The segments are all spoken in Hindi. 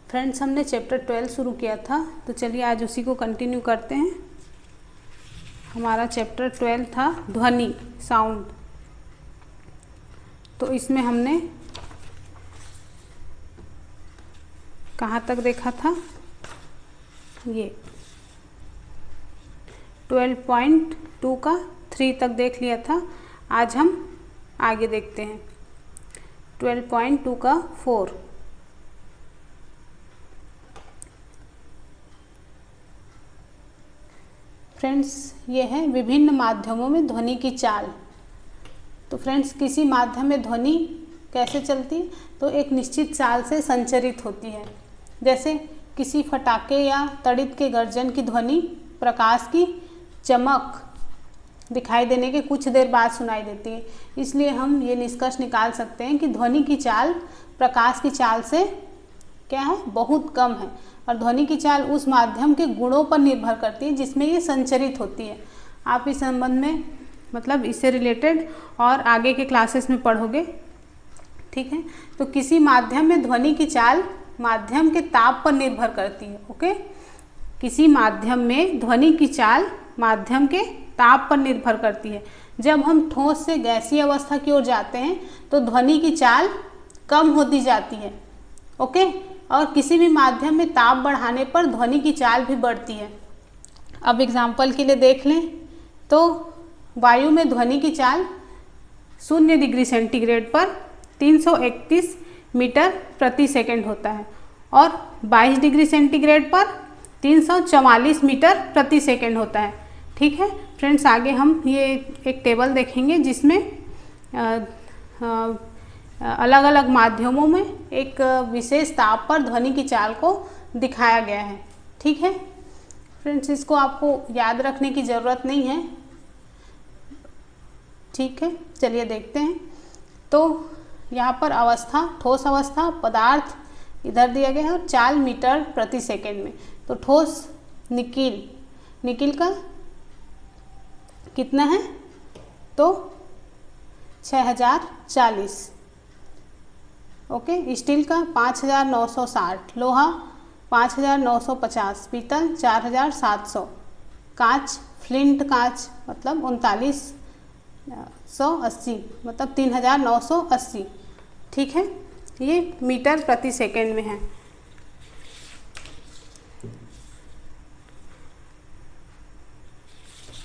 फ्रेंड्स, हमने चैप्टर 12 शुरू किया था, तो चलिए आज उसी को कंटिन्यू करते हैं। हमारा चैप्टर 12 था ध्वनि, साउंड। तो इसमें हमने कहाँ तक देखा था? ये 12.2 का 3 तक देख लिया था। आज हम आगे देखते हैं 12.2 का 4। फ्रेंड्स, ये है विभिन्न माध्यमों में ध्वनि की चाल। तो फ्रेंड्स, किसी माध्यम में ध्वनि कैसे चलती है? तो एक निश्चित चाल से संचरित होती है। जैसे किसी फटाके या तड़ित के गर्जन की ध्वनि प्रकाश की चमक दिखाई देने के कुछ देर बाद सुनाई देती है। इसलिए हम ये निष्कर्ष निकाल सकते हैं कि ध्वनि की चाल प्रकाश की चाल से क्या है? बहुत कम है। और ध्वनि की चाल उस माध्यम के गुणों पर निर्भर करती है जिसमें ये संचरित होती है। आप इस संबंध में मतलब इससे रिलेटेड और आगे के क्लासेस में पढ़ोगे, ठीक है। तो किसी माध्यम में ध्वनि की चाल माध्यम के ताप पर निर्भर करती है। ओके, किसी माध्यम में ध्वनि की चाल माध्यम के ताप पर निर्भर करती है। जब हम ठोस से गैसीय अवस्था की ओर जाते हैं तो ध्वनि की चाल कम होती जाती है। ओके, और किसी भी माध्यम में ताप बढ़ाने पर ध्वनि की चाल भी बढ़ती है। अब एग्जाम्पल के लिए देख लें तो वायु में ध्वनि की चाल 0 डिग्री सेंटीग्रेड पर 331 मीटर प्रति सेकंड होता है और 22 डिग्री सेंटीग्रेड पर 344 मीटर प्रति सेकंड होता है। ठीक है फ्रेंड्स, आगे हम ये एक टेबल देखेंगे जिसमें अलग अलग माध्यमों में एक विशेष ताप पर ध्वनि की चाल को दिखाया गया है। ठीक है फ्रेंड्स, इसको आपको याद रखने की ज़रूरत नहीं है। ठीक है, चलिए देखते हैं। तो यहाँ पर अवस्था, ठोस अवस्था, पदार्थ इधर दिया गया है और चाल मीटर प्रति सेकंड में। तो ठोस निकिल का कितना है? तो 6040। ओके, स्टील का 5960, लोहा 5950, पीतल 4700, कांच, फ्लिंट कांच मतलब 3980 मतलब 3980। ठीक है, ये मीटर प्रति सेकंड में है।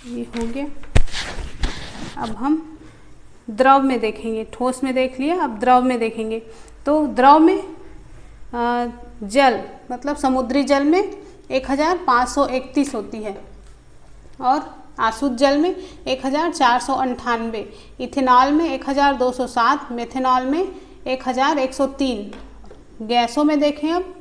ये हो गया। अब हम द्रव में देखेंगे। ठोस में देख लिया, अब द्रव में देखेंगे। तो द्रव में जल मतलब समुद्री जल में 1531 होती है और आसुत जल में 1498, इथेनॉल में 1207, मेथेनॉल में 1103। गैसों में देखें अब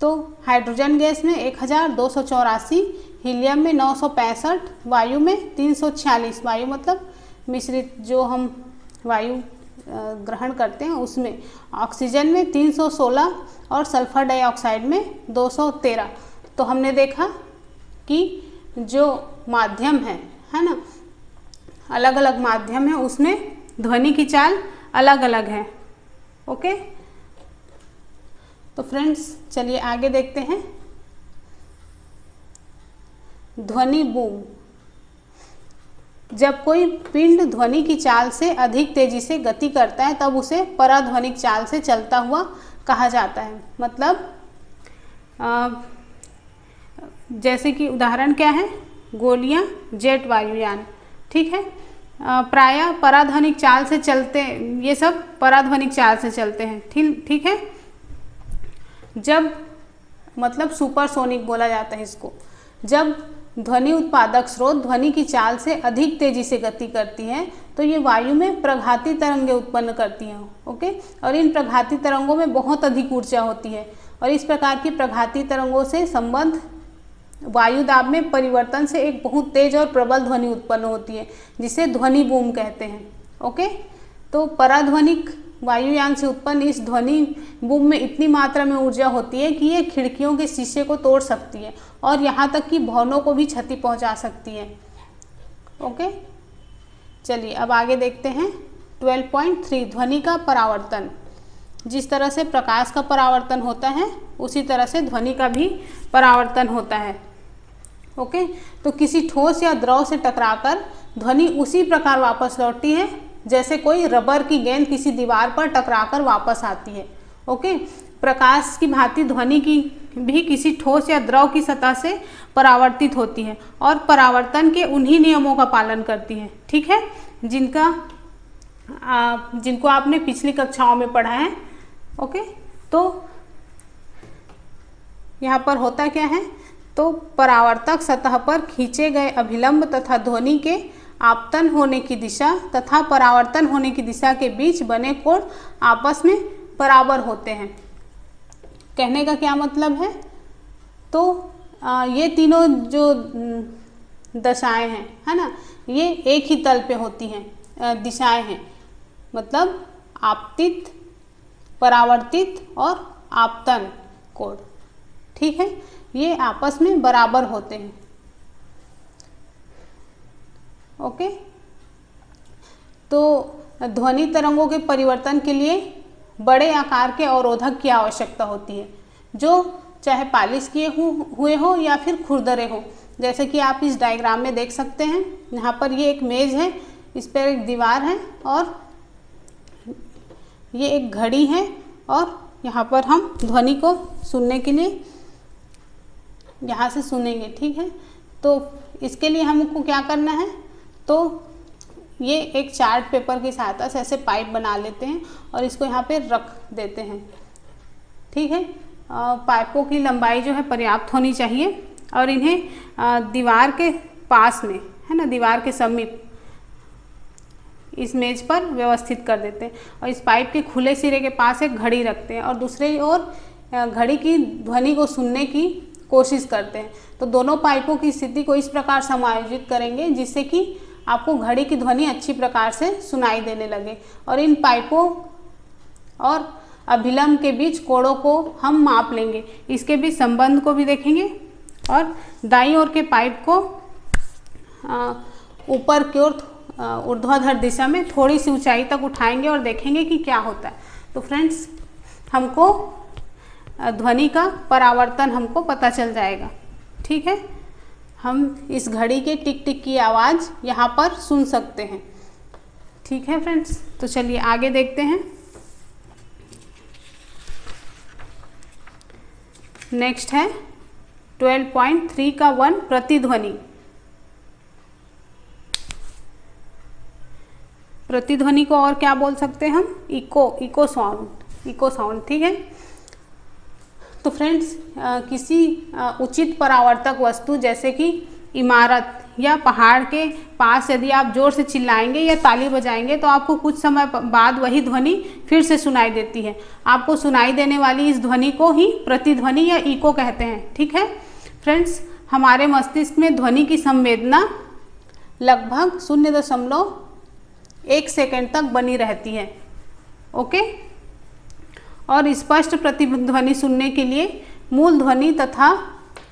तो हाइड्रोजन गैस में 1284, हीलियम में 965, वायु में 346। वायु मतलब मिश्रित जो हम वायु ग्रहण करते हैं उसमें। ऑक्सीजन में 316 और सल्फर डाइऑक्साइड में 213। तो हमने देखा कि जो माध्यम है ना, अलग अलग माध्यम है, उसमें ध्वनि की चाल अलग अलग है। ओके, तो फ्रेंड्स चलिए आगे देखते हैं। ध्वनि बूम। जब कोई पिंड ध्वनि की चाल से अधिक तेजी से गति करता है तब उसे पराध्वनिक चाल से चलता हुआ कहा जाता है। मतलब जैसे कि उदाहरण क्या है? गोलियां, जेट वायुयान। ठीक है, प्रायः पराध्वनिक चाल से चलते, ये सब पराध्वनिक चाल से चलते हैं। ठीक है, जब मतलब सुपरसोनिक बोला जाता है इसको। जब ध्वनि उत्पादक स्रोत ध्वनि की चाल से अधिक तेजी से गति करती हैं तो ये वायु में प्रघाती तरंगें उत्पन्न करती हैं। ओके, और इन प्रघाती तरंगों में बहुत अधिक ऊर्जा होती है और इस प्रकार की प्रघाती तरंगों से संबद्ध वायु दाब में परिवर्तन से एक बहुत तेज और प्रबल ध्वनि उत्पन्न होती है जिसे ध्वनि बूम कहते हैं। ओके, तो पराध्वनिक वायुयान से उत्पन्न इस ध्वनि बूम में इतनी मात्रा में ऊर्जा होती है कि ये खिड़कियों के शीशे को तोड़ सकती है और यहाँ तक कि भवनों को भी क्षति पहुँचा सकती है। ओके, चलिए अब आगे देखते हैं 12.3 ध्वनि का परावर्तन। जिस तरह से प्रकाश का परावर्तन होता है उसी तरह से ध्वनि का भी परावर्तन होता है। ओके, तो किसी ठोस या द्रव से टकराकर ध्वनि उसी प्रकार वापस लौटती है जैसे कोई रबर की गेंद किसी दीवार पर टकराकर वापस आती है। ओके, प्रकाश की भांति ध्वनि की भी किसी ठोस या द्रव की सतह से परावर्तित होती है और परावर्तन के उन्हीं नियमों का पालन करती है, ठीक है, जिनको आपने पिछली कक्षाओं में पढ़ा है। ओके, तो यहाँ पर होता क्या है, तो परावर्तक सतह पर खींचे गए अभिलंब तथा ध्वनि के आपतन होने की दिशा तथा परावर्तन होने की दिशा के बीच बने कोण आपस में बराबर होते हैं। कहने का क्या मतलब है, तो ये तीनों जो दशाएं हैं, है ना, ये एक ही तल पे होती हैं, दिशाएं हैं, मतलब आपतित, परावर्तित और आपतन कोण, ठीक है, ये आपस में बराबर होते हैं। ओके, तो ध्वनि तरंगों के परिवर्तन के लिए बड़े आकार के अवरोधक की आवश्यकता होती है, जो चाहे पालिश किए हुए हो या फिर खुरदरे हो। जैसे कि आप इस डायग्राम में देख सकते हैं, यहाँ पर ये एक मेज है, इस पर एक दीवार है और ये एक घड़ी है, और यहाँ पर हम ध्वनि को सुनने के लिए यहाँ से सुनेंगे, ठीक है। तो इसके लिए हमको क्या करना है, तो ये एक चार्ट पेपर की सहायता से ऐसे पाइप बना लेते हैं और इसको यहाँ पे रख देते हैं, ठीक है। पाइपों की लंबाई जो है पर्याप्त होनी चाहिए और इन्हें दीवार के पास में, है ना, दीवार के समीप इस मेज पर व्यवस्थित कर देते हैं और इस पाइप के खुले सिरे के पास एक घड़ी रखते हैं और दूसरी ओर घड़ी की ध्वनि को सुनने की कोशिश करते हैं। तो दोनों पाइपों की स्थिति को इस प्रकार समायोजित करेंगे जिससे कि आपको घड़ी की ध्वनि अच्छी प्रकार से सुनाई देने लगे। और इन पाइपों और अभिलंब के बीच कोणों को हम माप लेंगे, इसके बीच संबंध को भी देखेंगे और दाईं ओर के पाइप को ऊपर की ओर ऊर्ध्वाधर दिशा में थोड़ी सी ऊंचाई तक उठाएंगे और देखेंगे कि क्या होता है। तो फ्रेंड्स, हमको ध्वनि का परावर्तन हमको पता चल जाएगा, ठीक है। हम इस घड़ी के टिक टिक की आवाज़ यहाँ पर सुन सकते हैं, ठीक है फ्रेंड्स। तो चलिए आगे देखते हैं। नेक्स्ट है 12.3 का 1 प्रतिध्वनि। प्रतिध्वनि को और क्या बोल सकते हैं हम, इको साउंड, ठीक है। तो फ्रेंड्स, किसी उचित परावर्तक वस्तु जैसे कि इमारत या पहाड़ के पास यदि आप जोर से चिल्लाएंगे या ताली बजाएंगे तो आपको कुछ समय बाद वही ध्वनि फिर से सुनाई देती है। आपको सुनाई देने वाली इस ध्वनि को ही प्रतिध्वनि या इको कहते हैं, ठीक है फ्रेंड्स। हमारे मस्तिष्क में ध्वनि की संवेदना लगभग 0.1 सेकेंड तक बनी रहती है, ओके। और स्पष्ट प्रतिध्वनि सुनने के लिए मूल ध्वनि तथा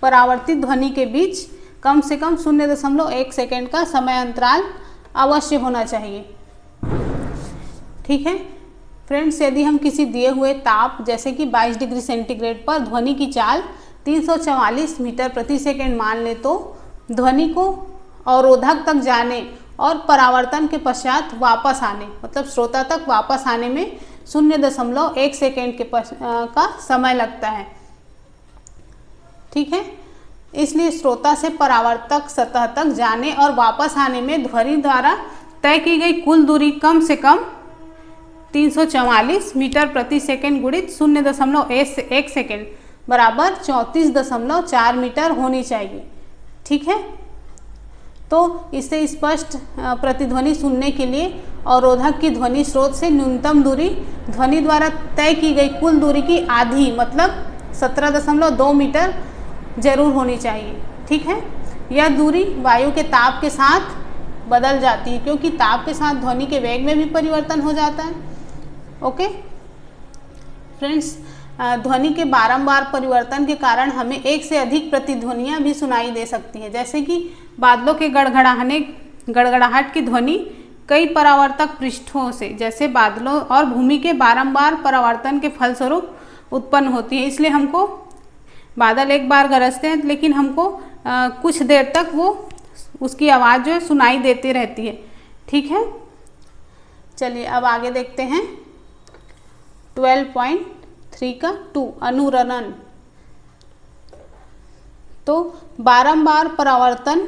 परावर्तित ध्वनि के बीच कम से कम 0.1 सेकेंड का समय अंतराल अवश्य होना चाहिए, ठीक है फ्रेंड्स। यदि हम किसी दिए हुए ताप जैसे कि 22 डिग्री सेंटीग्रेड पर ध्वनि की चाल 344 मीटर प्रति सेकेंड मान ले तो ध्वनि को अवरोधक तक जाने और परावर्तन के पश्चात वापस आने, मतलब श्रोता तक वापस आने में 0.1 सेकेंड का समय लगता है, ठीक है। इसलिए श्रोता से परावर्तक सतह तक जाने और वापस आने में ध्वनि द्वारा तय की गई कुल दूरी कम से कम 344 मीटर प्रति सेकेंड गुणित 0.1 सेकेंड बराबर 34.4 मीटर होनी चाहिए, ठीक है। तो इससे स्पष्ट प्रतिध्वनि सुनने के लिए अवरोधक की ध्वनि स्रोत से न्यूनतम दूरी ध्वनि द्वारा तय की गई कुल दूरी की आधी, मतलब 17.2 मीटर जरूर होनी चाहिए, ठीक है। यह दूरी वायु के ताप के साथ बदल जाती है क्योंकि ताप के साथ ध्वनि के वेग में भी परिवर्तन हो जाता है, ओके फ्रेंड्स। ध्वनि के बारंबार परिवर्तन के कारण हमें एक से अधिक प्रतिध्वनियाँ भी सुनाई दे सकती है, जैसे कि बादलों के गड़गड़ाहट की ध्वनि कई परावर्तक पृष्ठों से, जैसे बादलों और भूमि के बारंबार परावर्तन के फलस्वरूप उत्पन्न होती है। इसलिए हमको बादल एक बार गरजते हैं लेकिन हमको कुछ देर तक वो उसकी आवाज़ जो है सुनाई देती रहती है। ठीक है, चलिए अब आगे देखते हैं 12.3 का 2 अनुरणन। तो बारंबार परावर्तन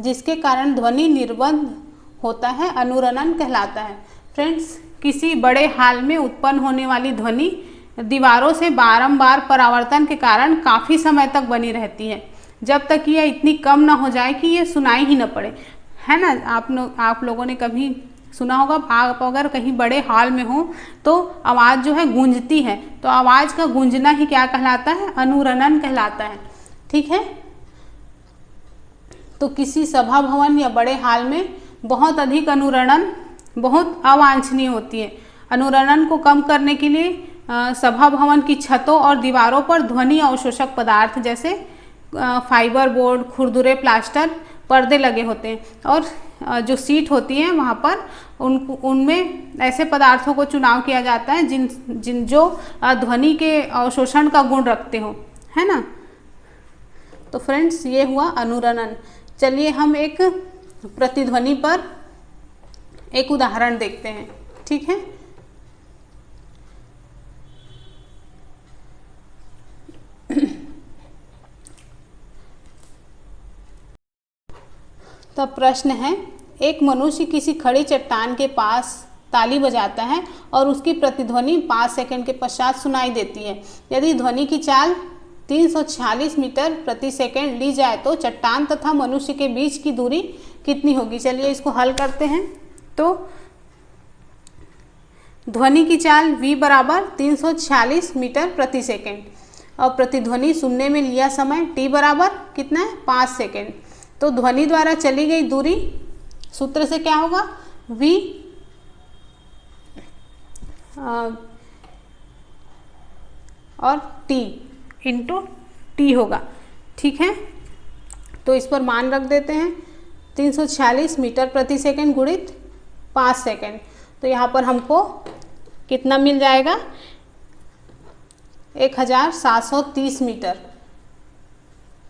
जिसके कारण ध्वनि निर्बंध होता है अनुरणन कहलाता है। फ्रेंड्स, किसी बड़े हाल में उत्पन्न होने वाली ध्वनि दीवारों से बारंबार परावर्तन के कारण काफ़ी समय तक बनी रहती है, जब तक यह इतनी कम ना हो जाए कि ये सुनाई ही न पड़े, है ना। आप लोगों ने कभी सुना होगा, आप अगर कहीं बड़े हॉल में हो तो आवाज़ जो है गूंजती है, तो आवाज़ का गूंजना ही क्या कहलाता है, अनुरणन कहलाता है। ठीक है, तो किसी सभा भवन या बड़े हॉल में बहुत अधिक अनुरणन बहुत अवांछनीय होती है। अनुरणन को कम करने के लिए सभा भवन की छतों और दीवारों पर ध्वनि अवशोषक पदार्थ जैसे फाइबर बोर्ड, खुरदुरे प्लास्टर, पर्दे लगे होते हैं, और जो सीट होती हैं वहाँ पर उनमें ऐसे पदार्थों को चुनाव किया जाता है जिन जो ध्वनि के अवशोषण का गुण रखते हो, है ना। तो फ्रेंड्स, ये हुआ अनुरणन। चलिए हम एक प्रतिध्वनि पर एक उदाहरण देखते हैं। ठीक है, तो प्रश्न है, एक मनुष्य किसी खड़ी चट्टान के पास ताली बजाता है और उसकी प्रतिध्वनि 5 सेकंड के पश्चात सुनाई देती है। यदि ध्वनि की चाल 346 मीटर प्रति सेकंड ली जाए तो चट्टान तथा मनुष्य के बीच की दूरी कितनी होगी। चलिए इसको हल करते हैं। तो ध्वनि की चाल v बराबर 346 मीटर प्रति सेकंड और प्रतिध्वनि सुनने में लिया समय t बराबर कितना है, 5 सेकंड। तो ध्वनि द्वारा चली गई दूरी सूत्र से क्या होगा, v और t इंटू टी होगा। ठीक है, तो इस पर मान रख देते हैं 346 मीटर प्रति सेकंड गुणित 5 सेकंड। तो यहाँ पर हमको कितना मिल जाएगा, 1730 मीटर।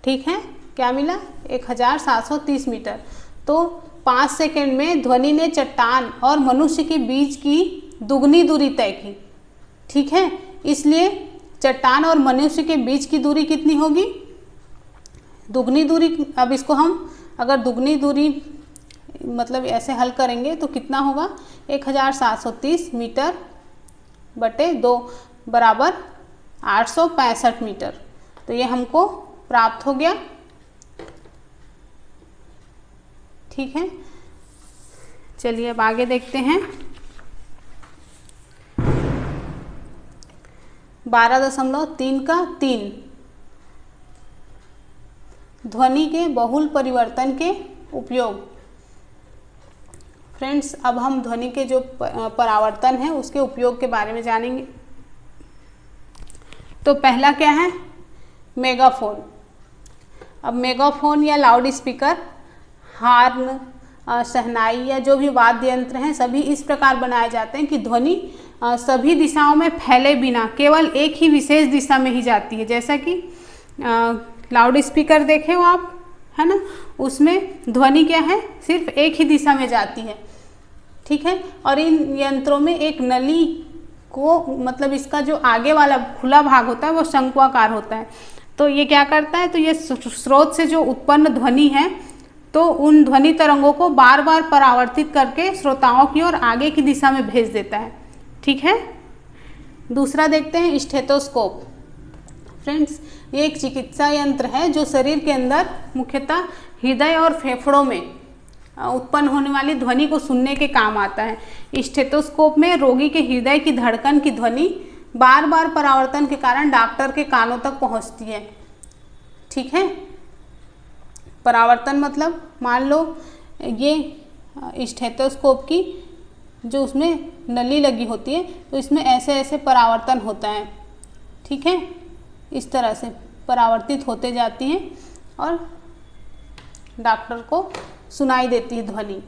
ठीक है, क्या मिला, 1730 मीटर। तो 5 सेकंड में ध्वनि ने चट्टान और मनुष्य के बीच की दुगनी दूरी तय की। ठीक है, इसलिए चट्टान और मनुष्य के बीच की दूरी कितनी होगी, दुगनी दूरी। अब इसको हम अगर दुगनी दूरी मतलब ऐसे हल करेंगे तो कितना होगा, 1730 मीटर बटे 2 बराबर 865 मीटर। तो ये हमको प्राप्त हो गया। ठीक है, चलिए अब आगे देखते हैं 12.3 का 3 ध्वनि के बहुल परिवर्तन के उपयोग। फ्रेंड्स, अब हम ध्वनि के जो परावर्तन है उसके उपयोग के बारे में जानेंगे। तो पहला क्या है, मेगाफोन। अब मेगाफोन या लाउड स्पीकर, हार्न, शहनाई या जो भी वाद्य यंत्र हैं सभी इस प्रकार बनाए जाते हैं कि ध्वनि सभी दिशाओं में फैले बिना केवल एक ही विशेष दिशा में ही जाती है। जैसा कि लाउड स्पीकर देखे हो आप, है ना, उसमें ध्वनि क्या है, सिर्फ एक ही दिशा में जाती है। ठीक है, और इन यंत्रों में एक नली को मतलब इसका जो आगे वाला खुला भाग होता है वो शंक्वाकार होता है। तो ये क्या करता है, तो ये स्रोत से जो उत्पन्न ध्वनि है तो उन ध्वनि तरंगों को बार बार परावर्तित करके श्रोताओं की ओर आगे की दिशा में भेज देता है। ठीक है, दूसरा देखते हैं स्टेथोस्कोप। फ्रेंड्स, ये एक चिकित्सा यंत्र है जो शरीर के अंदर मुख्यतः हृदय और फेफड़ों में उत्पन्न होने वाली ध्वनि को सुनने के काम आता है। स्टेथोस्कोप में रोगी के हृदय की धड़कन की ध्वनि बार बार परावर्तन के कारण डॉक्टर के कानों तक पहुंचती है। ठीक है, परावर्तन मतलब मान लो ये स्टेथोस्कोप की जो उसमें नली लगी होती है तो इसमें ऐसे ऐसे परावर्तन होता है। ठीक है, इस तरह से परावर्तित होते जाती हैं और डॉक्टर को सुनाई देती है ध्वनि।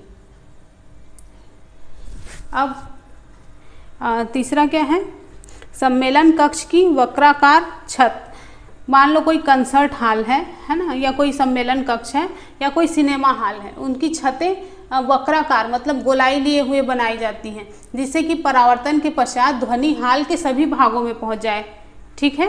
अब तीसरा क्या है, सम्मेलन कक्ष की वक्राकार छत। मान लो कोई कंसर्ट हॉल है ना, या कोई सम्मेलन कक्ष है या कोई सिनेमा हॉल है, उनकी छतें वक्राकार मतलब गोलाई लिए हुए बनाई जाती हैं, जिससे कि परावर्तन के पश्चात ध्वनि हॉल के सभी भागों में पहुंच जाए। ठीक है,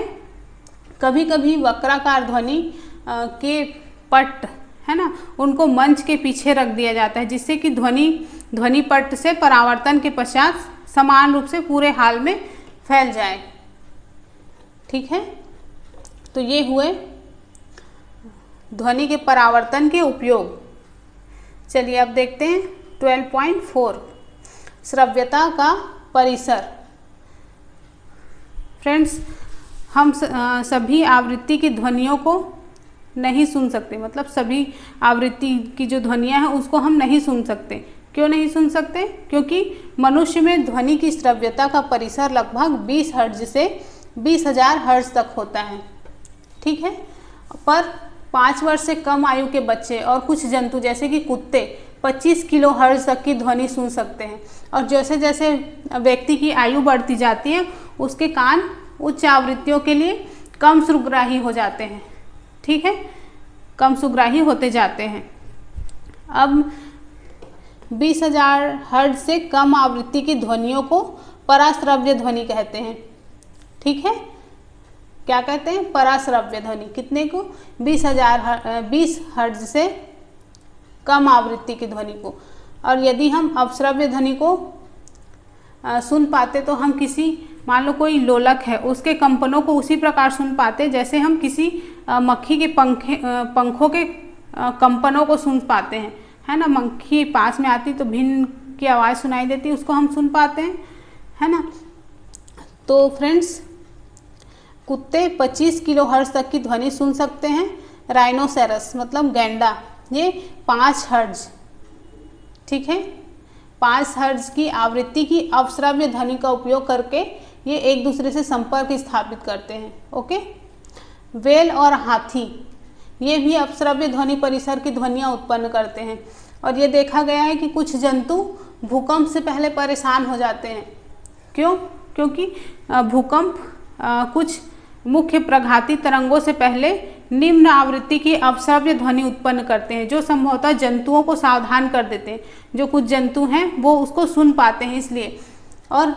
कभी कभी वक्राकार ध्वनि के पट है ना, उनको मंच के पीछे रख दिया जाता है, जिससे कि ध्वनि पट से परावर्तन के पश्चात समान रूप से पूरे हॉल में फैल जाए। ठीक है, तो ये हुए ध्वनि के परावर्तन के उपयोग। चलिए अब देखते हैं 12.4 श्रव्यता का परिसर। फ्रेंड्स, हम सभी आवृत्ति की ध्वनियों को नहीं सुन सकते, मतलब सभी आवृत्ति की जो ध्वनियाँ हैं उसको हम नहीं सुन सकते। क्यों नहीं सुन सकते? क्योंकि मनुष्य में ध्वनि की श्रव्यता का परिसर लगभग 20 हर्ट्ज से 20,000 हर्ट्ज तक होता है। ठीक है, पर 5 वर्ष से कम आयु के बच्चे और कुछ जंतु जैसे कि कुत्ते 25 किलो हर्ट्ज तक की ध्वनि सुन सकते हैं। और जैसे जैसे व्यक्ति की आयु बढ़ती जाती है, उसके कान उच्च आवृत्तियों के लिए कम सुग्राही हो जाते हैं। ठीक है, कम सुग्राही होते जाते हैं। अब 20,000 हर्ट्ज से कम आवृत्ति की ध्वनियों को पराश्रव्य ध्वनि कहते हैं। ठीक है, क्या कहते हैं? पराश्रव्य ध्वनि। कितने को? 20 हर्ट्ज से कम आवृत्ति की ध्वनि को। और यदि हम अपश्रव्य ध्वनि को सुन पाते तो हम किसी, मान लो कोई लोलक है, उसके कंपनों को उसी प्रकार सुन पाते जैसे हम किसी मक्खी के पंखों के कंपनों को सुन पाते हैं, है ना। मक्खी पास में आती तो भिन्न की आवाज़ सुनाई देती, उसको हम सुन पाते हैं, है ना। तो फ्रेंड्स, कुत्ते 25 किलो हर्ट्ज तक की ध्वनि सुन सकते हैं। राइनोसेरस मतलब गैंडा, ये 5 हर्ट्ज, ठीक है, 5 हर्ट्ज की आवृत्ति की अपश्रव्य ध्वनि का उपयोग करके ये एक दूसरे से संपर्क स्थापित करते हैं। ओके। व्हेल और हाथी, ये भी अपश्रव्य ध्वनि परिसर की ध्वनियाँ उत्पन्न करते हैं। और ये देखा गया है कि कुछ जंतु भूकंप से पहले परेशान हो जाते हैं। क्यों? क्योंकि भूकंप कुछ मुख्य प्रघाती तरंगों से पहले निम्न आवृत्ति की अपश्रव्य ध्वनि उत्पन्न करते हैं, जो संभवतः जंतुओं को सावधान कर देते हैं। जो कुछ जंतु हैं वो उसको सुन पाते हैं इसलिए, और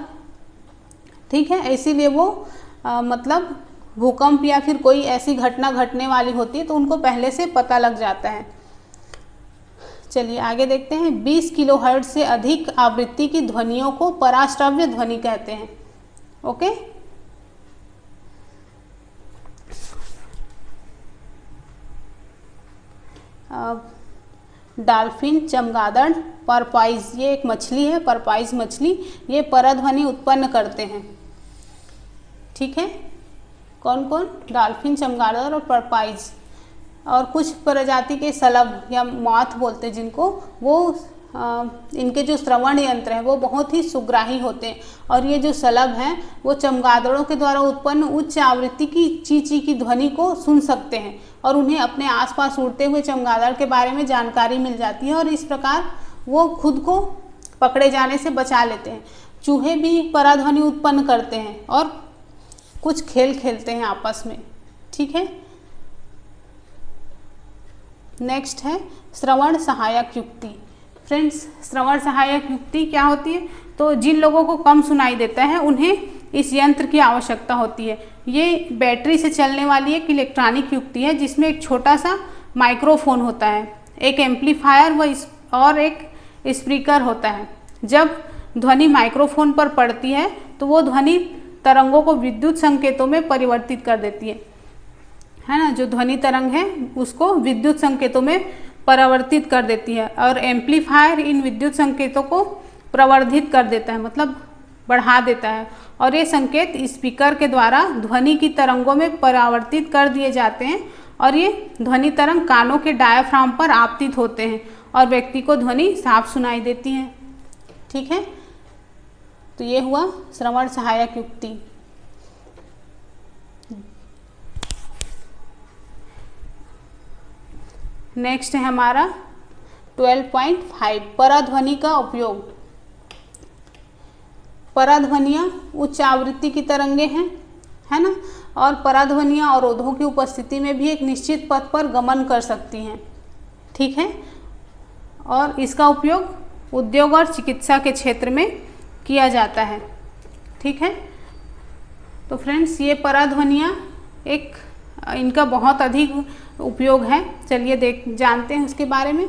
ठीक है, इसीलिए वो मतलब भूकंप या फिर कोई ऐसी घटना घटने वाली होती है तो उनको पहले से पता लग जाता है। चलिए आगे देखते हैं। 20 किलो हर्ट्ज से अधिक आवृत्ति की ध्वनियों को पराश्रव्य ध्वनि कहते हैं। ओके। डॉल्फिन, चमगादड़, परपाइज, ये एक मछली है, परपाइज मछली, ये पराध्वनि उत्पन्न करते हैं। ठीक है, कौन कौन? डॉल्फिन, चमगादड़ और परपाइज। और कुछ प्रजाति के शलभ या मॉथ बोलते हैं जिनको, वो इनके जो श्रवण यंत्र है वो बहुत ही सुग्राही होते हैं। और ये जो शलभ हैं वो चमगादड़ों के द्वारा उत्पन्न उच्च आवृत्ति की ची की ध्वनि को सुन सकते हैं, और उन्हें अपने आसपास उड़ते हुए चमगादड़ के बारे में जानकारी मिल जाती है, और इस प्रकार वो खुद को पकड़े जाने से बचा लेते हैं। चूहे भी पराध्वनि उत्पन्न करते हैं और कुछ खेल खेलते हैं आपस में। ठीक है। नेक्स्ट है श्रवण सहायक युक्ति। फ्रेंड्स, श्रवण सहायक युक्ति क्या होती है? तो जिन लोगों को कम सुनाई देता है उन्हें इस यंत्र की आवश्यकता होती है। ये बैटरी से चलने वाली एक इलेक्ट्रॉनिक युक्ति है जिसमें एक छोटा सा माइक्रोफोन होता है, एक एम्पलीफायर और एक स्पीकर होता है। जब ध्वनि माइक्रोफोन पर पड़ती है तो वो ध्वनि तरंगों को विद्युत संकेतों में परिवर्तित कर देती है ना। जो ध्वनि तरंग है उसको विद्युत संकेतों में परिवर्तित कर देती है, और एम्पलीफायर इन विद्युत संकेतों को प्रवर्धित कर देता है, मतलब बढ़ा देता है। और ये संकेत स्पीकर के द्वारा ध्वनि की तरंगों में परिवर्तित कर दिए जाते हैं, और ये ध्वनि तरंग कानों के डायाफ्राम पर आपतित होते हैं और व्यक्ति को ध्वनि साफ सुनाई देती है। ठीक है, तो ये हुआ श्रवण सहायक युक्ति। नेक्स्ट है हमारा 12.5 पराध्वनि का उपयोग। पराध्वनियाँ उच्च आवृत्ति की तरंगे हैं, है ना, और पराध्वनियाँ अवरोधों की उपस्थिति में भी एक निश्चित पथ पर गमन कर सकती हैं। ठीक है, और इसका उपयोग उद्योग और चिकित्सा के क्षेत्र में किया जाता है। ठीक है, तो फ्रेंड्स ये पराध्वनियाँ एक इनका बहुत अधिक उपयोग है। चलिए जानते हैं उसके बारे में।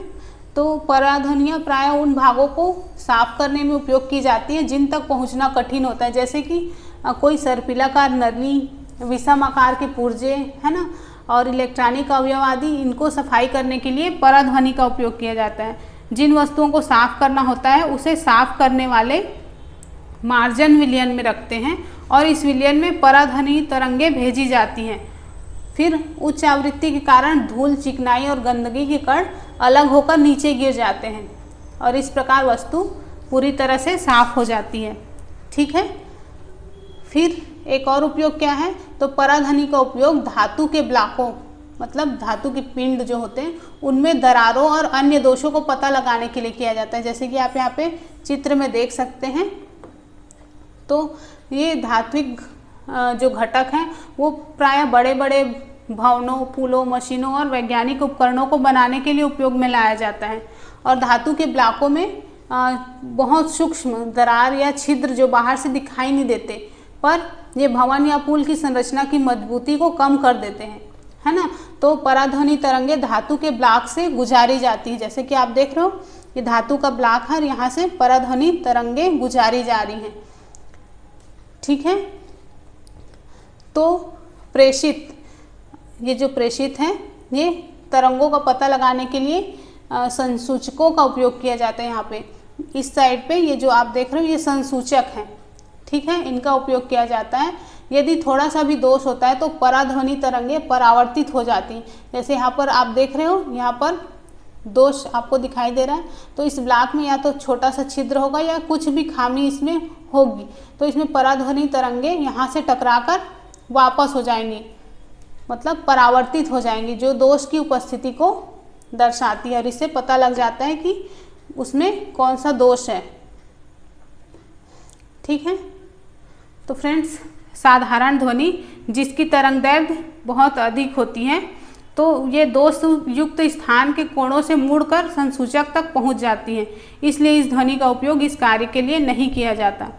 तो पराध्वनियाँ प्रायः उन भागों को साफ करने में उपयोग की जाती हैं जिन तक पहुंचना कठिन होता है, जैसे कि कोई सर्पिलाकार नली, विषम आकार के पुर्जे, है ना, और इलेक्ट्रॉनिक अवयव आदि, इनको सफाई करने के लिए पराध्वनि का उपयोग किया जाता है। जिन वस्तुओं को साफ करना होता है उसे साफ करने वाले मार्जन विलयन में रखते हैं और इस विलयन में पराध्वनि तरंगे भेजी जाती हैं। फिर उच्च आवृत्ति के कारण धूल, चिकनाई और गंदगी के कण अलग होकर नीचे गिर जाते हैं और इस प्रकार वस्तु पूरी तरह से साफ हो जाती है। ठीक है, फिर एक और उपयोग क्या है, तो पराध्वनि का उपयोग धातु के ब्लॉकों, मतलब धातु के पिंड जो होते हैं उनमें दरारों और अन्य दोषों को पता लगाने के लिए किया जाता है। जैसे कि आप यहाँ पे चित्र में देख सकते हैं, तो ये धात्विक जो घटक हैं वो प्रायः बड़े बड़े भवनों, पुलों, मशीनों और वैज्ञानिक उपकरणों को बनाने के लिए उपयोग में लाया जाता है। और धातु के ब्लॉकों में बहुत सूक्ष्म दरार या छिद्र जो बाहर से दिखाई नहीं देते, पर ये भवन या पुल की संरचना की मजबूती को कम कर देते हैं, है ना। तो पराध्वनि तरंगे धातु के ब्लॉक से गुजारी जाती है। जैसे कि आप देख रहे हो, ये धातु का ब्लॉक है और यहाँ से पराध्वनि तरंगे गुजारी जा रही हैं। ठीक है, तो प्रेषित, ये जो प्रेषित हैं, ये तरंगों का पता लगाने के लिए संसूचकों का उपयोग किया जाता है। यहाँ पे इस साइड पे ये जो आप देख रहे हो ये संसूचक हैं। ठीक है, इनका उपयोग किया जाता है। यदि थोड़ा सा भी दोष होता है तो पराध्वनि तरंगे परावर्तित हो जाती हैं। जैसे यहाँ पर आप देख रहे हो, यहाँ पर दोष आपको दिखाई दे रहा है, तो इस ब्लॉक में या तो छोटा सा छिद्र होगा या कुछ भी खामी इसमें होगी, तो इसमें पराध्वनि तरंगे यहाँ से टकराकर वापस हो जाएंगी, मतलब परावर्तित हो जाएंगी, जो दोष की उपस्थिति को दर्शाती है और इससे पता लग जाता है कि उसमें कौन सा दोष है। ठीक है, तो फ्रेंड्स साधारण ध्वनि जिसकी तरंग दैर्घ्य बहुत अधिक होती है, तो ये दोष युक्त स्थान के कोणों से मुड़कर संसूचक तक पहुंच जाती हैं, इसलिए इस ध्वनि का उपयोग इस कार्य के लिए नहीं किया जाता।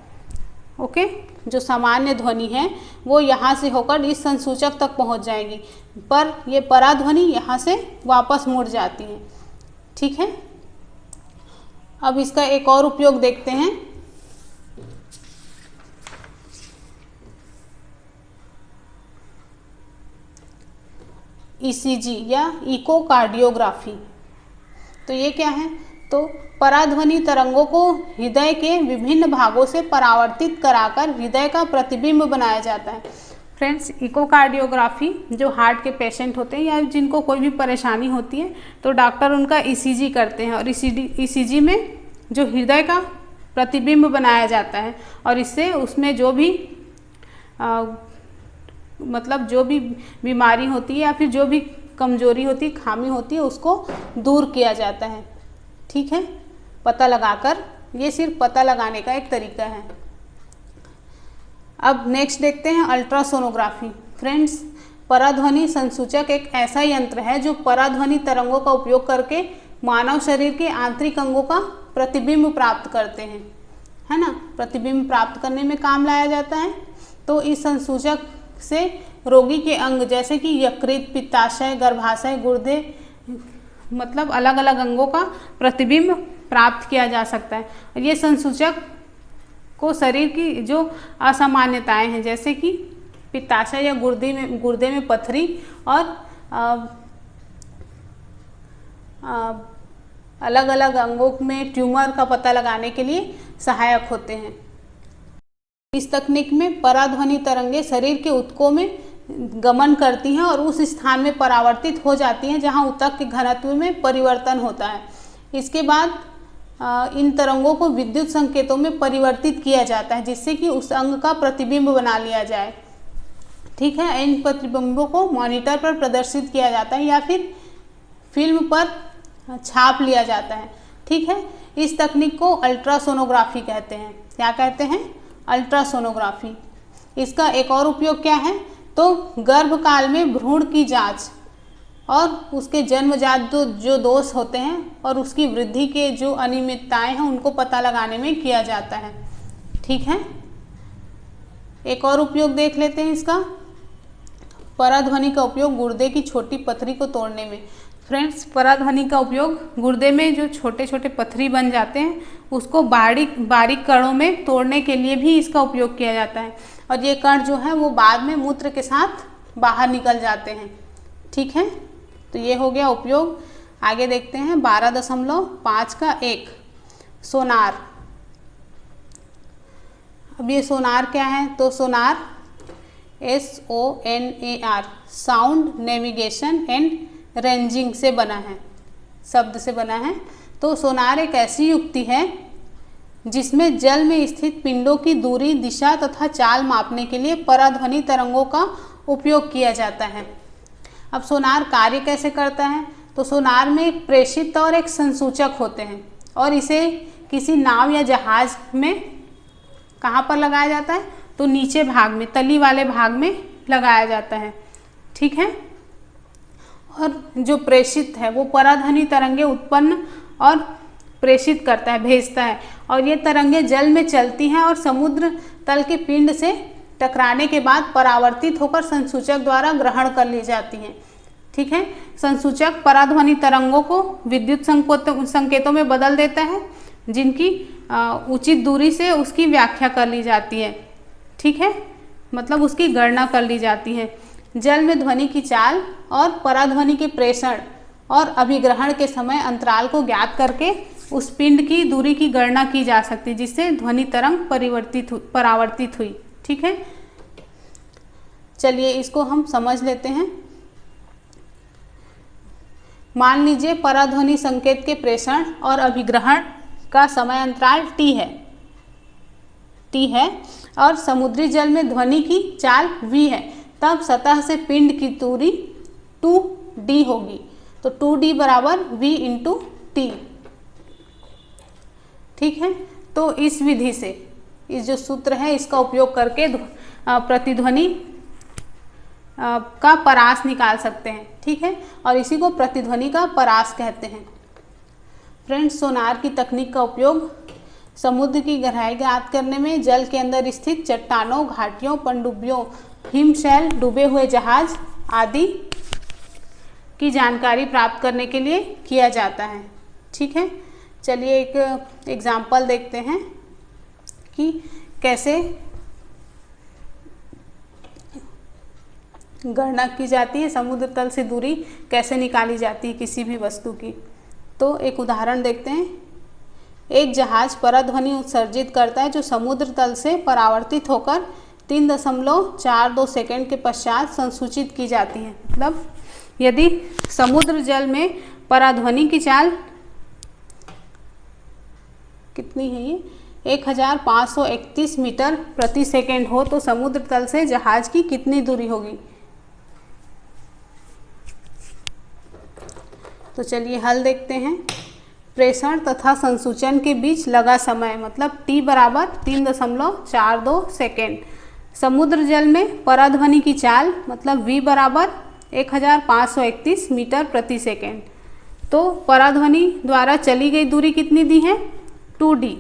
ओके, जो सामान्य ध्वनि है वो यहाँ से होकर इस संसूचक तक पहुँच जाएगी, पर ये पराध्वनि यहाँ से वापस मुड़ जाती है। ठीक है, अब इसका एक और उपयोग देखते हैं। ईसीजी या इकोकार्डियोग्राफी, तो ये क्या है, तो पराध्वनि तरंगों को हृदय के विभिन्न भागों से परावर्तित कराकर हृदय का प्रतिबिंब बनाया जाता है। फ्रेंड्स, इकोकार्डियोग्राफी जो हार्ट के पेशेंट होते हैं या जिनको कोई भी परेशानी होती है तो डॉक्टर उनका ईसीजी करते हैं और ईसीजी में जो हृदय का प्रतिबिंब बनाया जाता है और इससे उसमें जो भी मतलब जो भी बीमारी होती है या फिर जो भी कमजोरी होती है, खामी होती है, उसको दूर किया जाता है। ठीक है, पता लगाकर, ये सिर्फ पता लगाने का एक तरीका है। अब नेक्स्ट देखते हैं अल्ट्रासोनोग्राफी। फ्रेंड्स, पराध्वनि संसूचक एक ऐसा यंत्र है जो पराध्वनि तरंगों का उपयोग करके मानव शरीर के आंतरिक अंगों का प्रतिबिंब प्राप्त करते हैं, है ना, प्रतिबिंब प्राप्त करने में काम लाया जाता है। तो इस संसूचक से रोगी के अंग जैसे कि यकृत, पित्ताशय, गर्भाशय, गुर्दे, मतलब अलग अलग अंगों का प्रतिबिंब प्राप्त किया जा सकता है। और ये संसूचक को शरीर की जो असामान्यताएं हैं, जैसे कि पित्ताशय या गुर्दे में पथरी और अलग अलग अंगों में ट्यूमर का पता लगाने के लिए सहायक होते हैं। इस तकनीक में पराध्वनि तरंगे शरीर के ऊतकों में गमन करती हैं और उस स्थान में परावर्तित हो जाती हैं जहां ऊतक के घनत्व में परिवर्तन होता है। इसके बाद इन तरंगों को विद्युत संकेतों में परिवर्तित किया जाता है जिससे कि उस अंग का प्रतिबिंब बना लिया जाए। ठीक है, इन प्रतिबिंबों को मॉनिटर पर प्रदर्शित किया जाता है या फिर फिल्म पर छाप लिया जाता है। ठीक है, इस तकनीक को अल्ट्रासोनोग्राफी कहते हैं। क्या कहते हैं? अल्ट्रासोनोग्राफी। इसका एक और उपयोग क्या है, तो गर्भकाल में भ्रूण की जांच और उसके जन्मजात जो दोष होते हैं और उसकी वृद्धि के जो अनियमितताएं हैं उनको पता लगाने में किया जाता है। ठीक है, एक और उपयोग देख लेते हैं इसका। पराध्वनि का उपयोग गुर्दे की छोटी पथरी को तोड़ने में। फ्रेंड्स, पराध्वनि का उपयोग गुर्दे में जो छोटे छोटे पथरी बन जाते हैं उसको बारीक कणों में तोड़ने के लिए भी इसका उपयोग किया जाता है, और ये कण जो है वो बाद में मूत्र के साथ बाहर निकल जाते हैं। ठीक है, तो ये हो गया उपयोग। आगे देखते हैं 12.5 का 1 सोनार। अब ये सोनार क्या है, तो सोनार SONAR sound navigation and ranging से बना है, शब्द से बना है। तो सोनार एक ऐसी युक्ति है जिसमें जल में स्थित पिंडों की दूरी, दिशा तथा चाल मापने के लिए पराध्वनि तरंगों का उपयोग किया जाता है। अब सोनार कार्य कैसे करता है, तो सोनार में एक प्रेषित और एक संसूचक होते हैं, और इसे किसी नाव या जहाज में कहाँ पर लगाया जाता है, तो नीचे भाग में, तली वाले भाग में लगाया जाता है। ठीक है, और जो प्रेषित है वो पराध्वनि तरंगे उत्पन्न और प्रेषित करता है, भेजता है, और ये तरंगे जल में चलती हैं और समुद्र तल के पिंड से टकराने के बाद परावर्तित होकर संसूचक द्वारा ग्रहण कर ली जाती हैं। ठीक है, संसूचक पराध्वनि तरंगों को विद्युत संकेतों में बदल देता है, जिनकी उचित दूरी से उसकी व्याख्या कर ली जाती है। ठीक है, मतलब उसकी गणना कर ली जाती है। जल में ध्वनि की चाल और पराध्वनि के प्रेषण और अभिग्रहण के समय अंतराल को ज्ञात करके उस पिंड की दूरी की गणना की जा सकती है, जिससे ध्वनि तरंग परावर्तित हुई। ठीक है, चलिए इसको हम समझ लेते हैं। मान लीजिए पराध्वनि संकेत के प्रेषण और अभिग्रहण का समय अंतराल t है और समुद्री जल में ध्वनि की चाल v है, तब सतह से पिंड की दूरी 2d होगी। तो 2d बराबर v इंटू टी। ठीक है, तो इस विधि से, इस जो सूत्र है इसका उपयोग करके प्रतिध्वनि का परास निकाल सकते हैं। ठीक है, और इसी को प्रतिध्वनि का परास कहते हैं। फ्रेंड्स, सोनार की तकनीक का उपयोग समुद्र की गहराई ज्ञात करने में, जल के अंदर स्थित चट्टानों, घाटियों, पनडुब्बियों, हिमशैल, डूबे हुए जहाज आदि की जानकारी प्राप्त करने के लिए किया जाता है। ठीक है, चलिए एक एग्जाम्पल देखते हैं कि कैसे गणना की जाती है, समुद्र तल से दूरी कैसे निकाली जाती है किसी भी वस्तु की। तो एक उदाहरण देखते हैं। एक जहाज पराध्वनि उत्सर्जित करता है जो समुद्र तल से परावर्तित होकर 3.42 सेकंड के पश्चात संसूचित की जाती है। मतलब यदि समुद्र जल में पराध्वनि की चाल कितनी है, ये 1531 मीटर प्रति सेकंड हो, तो समुद्र तल से जहाज की कितनी दूरी होगी। तो चलिए हल देखते हैं। प्रेषण तथा संसूचन के बीच लगा समय, मतलब t बराबर 3.42 सेकेंड। समुद्र जल में पराध्वनि की चाल, मतलब v बराबर 1531 मीटर प्रति सेकेंड। तो पराध्वनि द्वारा चली गई दूरी कितनी दी है, 2d।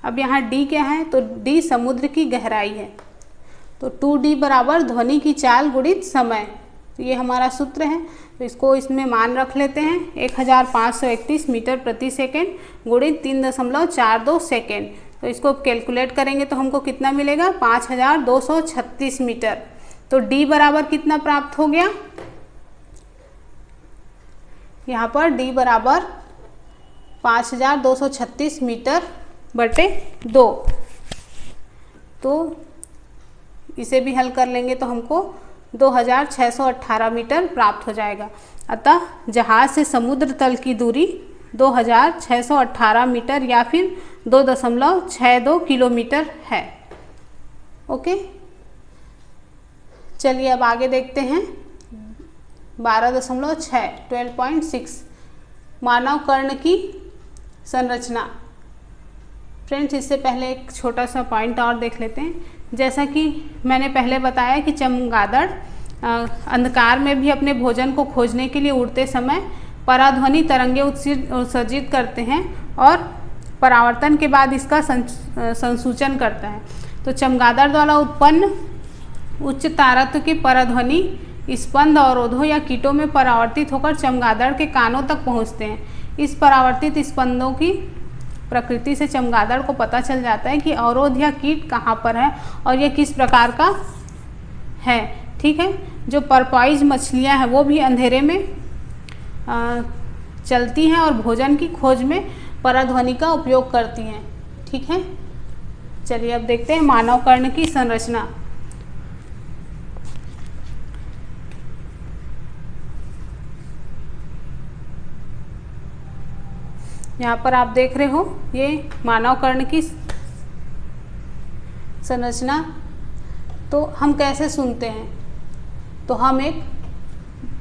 अब यहाँ d क्या है, तो d समुद्र की गहराई है, तो 2d बराबर ध्वनि की चाल गुणित समय। तो ये हमारा सूत्र है, तो इसको इसमें मान रख लेते हैं 1531 मीटर प्रति सेकेंड गुणित 3.42 सेकेंड। तो इसको कैलकुलेट करेंगे तो हमको कितना मिलेगा, 5236 मीटर। तो d बराबर कितना प्राप्त हो गया, यहाँ पर d बराबर 5236 मीटर बटे 2। तो इसे भी हल कर लेंगे तो हमको 2618 मीटर प्राप्त हो जाएगा। अतः जहाज से समुद्र तल की दूरी 2618 मीटर या फिर 2.62 किलोमीटर है। ओके, चलिए अब आगे देखते हैं 12.6 मानव कर्ण की संरचना। फ्रेंड्स, इससे पहले एक छोटा सा पॉइंट और देख लेते हैं। जैसा कि मैंने पहले बताया कि चमगादड़ अंधकार में भी अपने भोजन को खोजने के लिए उड़ते समय पराध्वनि तरंगे उत्सर्जित करते हैं और परावर्तन के बाद इसका संसूचन करता है। तो चमगादड़ द्वारा उत्पन्न उच्च तारत्व की पराध्वनि स्पंद अवरोधों या कीटों में परावर्तित होकर चमगादड़ के कानों तक पहुंचते हैं। इस परावर्तित स्पंदों की प्रकृति से चमगादड़ को पता चल जाता है कि अवरोध या कीट कहाँ पर है और यह किस प्रकार का है। ठीक है, जो परपॉइज मछलियाँ हैं वो भी अंधेरे में चलती हैं और भोजन की खोज में पराध्वनि का उपयोग करती हैं। ठीक है, चलिए अब देखते हैं मानव कर्ण की संरचना। यहाँ पर आप देख रहे हो ये मानव कर्ण की संरचना। तो हम कैसे सुनते हैं, तो हम एक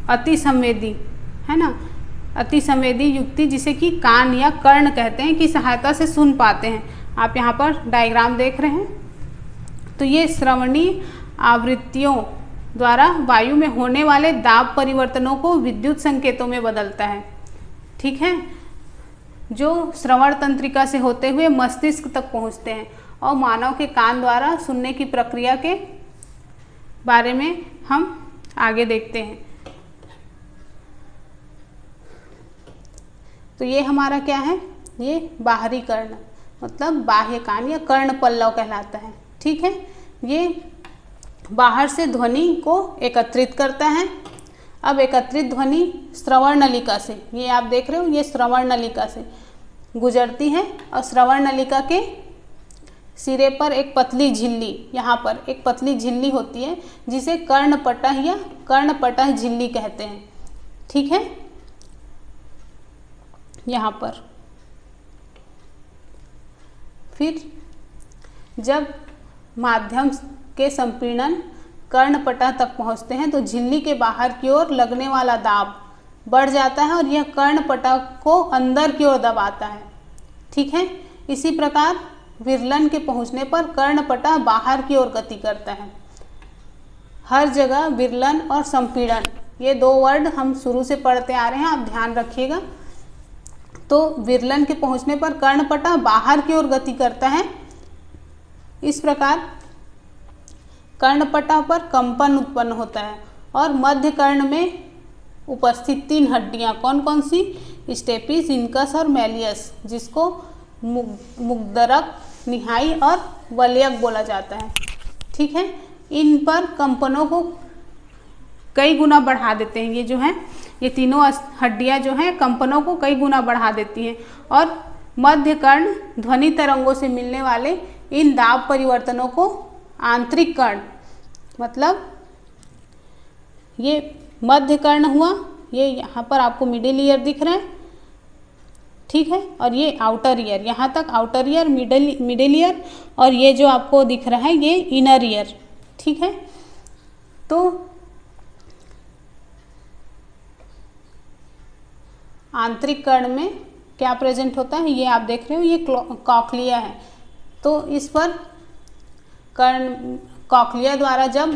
अति संवेदी, है ना, अति संवेदी युक्ति जिसे कि कान या कर्ण कहते हैं की सहायता से सुन पाते हैं। आप यहाँ पर डायग्राम देख रहे हैं। तो ये श्रवणीय आवृत्तियों द्वारा वायु में होने वाले दाब परिवर्तनों को विद्युत संकेतों में बदलता है। ठीक है, जो श्रवण तंत्रिका से होते हुए मस्तिष्क तक पहुँचते हैं और मानव के कान द्वारा सुनने की प्रक्रिया के बारे में हम आगे देखते हैं। तो ये हमारा क्या है, ये बाहरी कर्ण मतलब बाह्य कान या कर्ण पल्लव कहलाता है। ठीक है, ये बाहर से ध्वनि को एकत्रित करता है। अब एकत्रित ध्वनि श्रवण नलिका से, ये आप देख रहे हो, ये श्रवण नलिका से गुजरती है और श्रवण नलिका के सिरे पर एक पतली झिल्ली, यहाँ पर एक पतली झिल्ली होती है जिसे कर्णपटह या कर्णपटह झिल्ली कहते हैं। ठीक है, यहाँ पर फिर जब माध्यम के संपीड़न कर्णपटह तक पहुँचते हैं तो झिल्ली के बाहर की ओर लगने वाला दाब बढ़ जाता है और यह कर्णपटह को अंदर की ओर दबाता है। ठीक है, इसी प्रकार विरलन के पहुँचने पर कर्णपटह बाहर की ओर गति करता है। हर जगह विरलन और संपीड़न, ये दो वर्ड हम शुरू से पढ़ते आ रहे हैं, आप ध्यान रखिएगा। तो विरलन के पहुँचने पर कर्णपटह बाहर की ओर गति करता है। इस प्रकार कर्णपटह पर कंपन उत्पन्न होता है और मध्य कर्ण में उपस्थित 3 हड्डियां कौन कौन सी, स्टेपिस, इनकस और मैलियस, जिसको मुग्दरक, निहाई और वलयक बोला जाता है। ठीक है, इन पर कंपनों को कई गुना बढ़ा देते हैं। ये जो है, ये तीनों हड्डियां जो हैं कंपनों को कई गुना बढ़ा देती हैं और मध्य कर्ण ध्वनि तरंगों से मिलने वाले इन दाब परिवर्तनों को आंतरिक कर्ण, मतलब ये मध्य कर्ण हुआ, ये यहाँ पर आपको मिडिल ईयर दिख रहा है। ठीक है, और ये आउटर ईयर, यहाँ तक आउटर ईयर, मिडिल ईयर, और ये जो आपको दिख रहा है ये इनर ईयर। ठीक है, तो आंतरिक कर्ण में क्या प्रेजेंट होता है, ये आप देख रहे हो, ये कॉक्लिया है। तो इस पर कर्ण कॉक्लिया द्वारा जब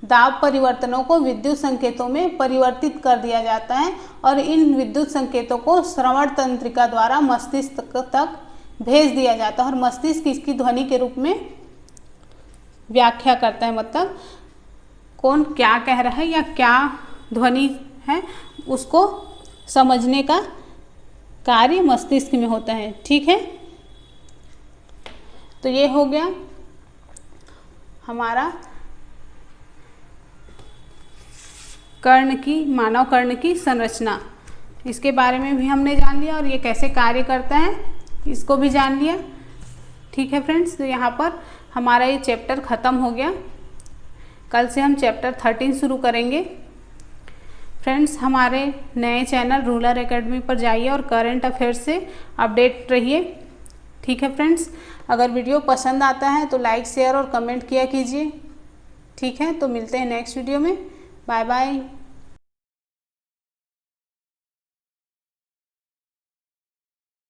दाब परिवर्तनों को विद्युत संकेतों में परिवर्तित कर दिया जाता है और इन विद्युत संकेतों को श्रवण तंत्रिका द्वारा मस्तिष्क तक भेज दिया जाता है और मस्तिष्क इसकी ध्वनि के रूप में व्याख्या करता है, मतलब कौन क्या कह रहा है या क्या ध्वनि है उसको समझने का कार्य मस्तिष्क में होता है। ठीक है, तो ये हो गया हमारा कर्ण की, मानव कर्ण की संरचना। इसके बारे में भी हमने जान लिया और ये कैसे कार्य करता है इसको भी जान लिया। ठीक है फ्रेंड्स, तो यहाँ पर हमारा ये चैप्टर ख़त्म हो गया। कल से हम चैप्टर 13 शुरू करेंगे। फ्रेंड्स, हमारे नए चैनल रूरल एकेडमी पर जाइए और करंट अफेयर्स से अपडेट रहिए। ठीक है फ्रेंड्स, अगर वीडियो पसंद आता है तो लाइक, शेयर और कमेंट किया कीजिए। ठीक है, तो मिलते हैं नेक्स्ट वीडियो में। Bye bye.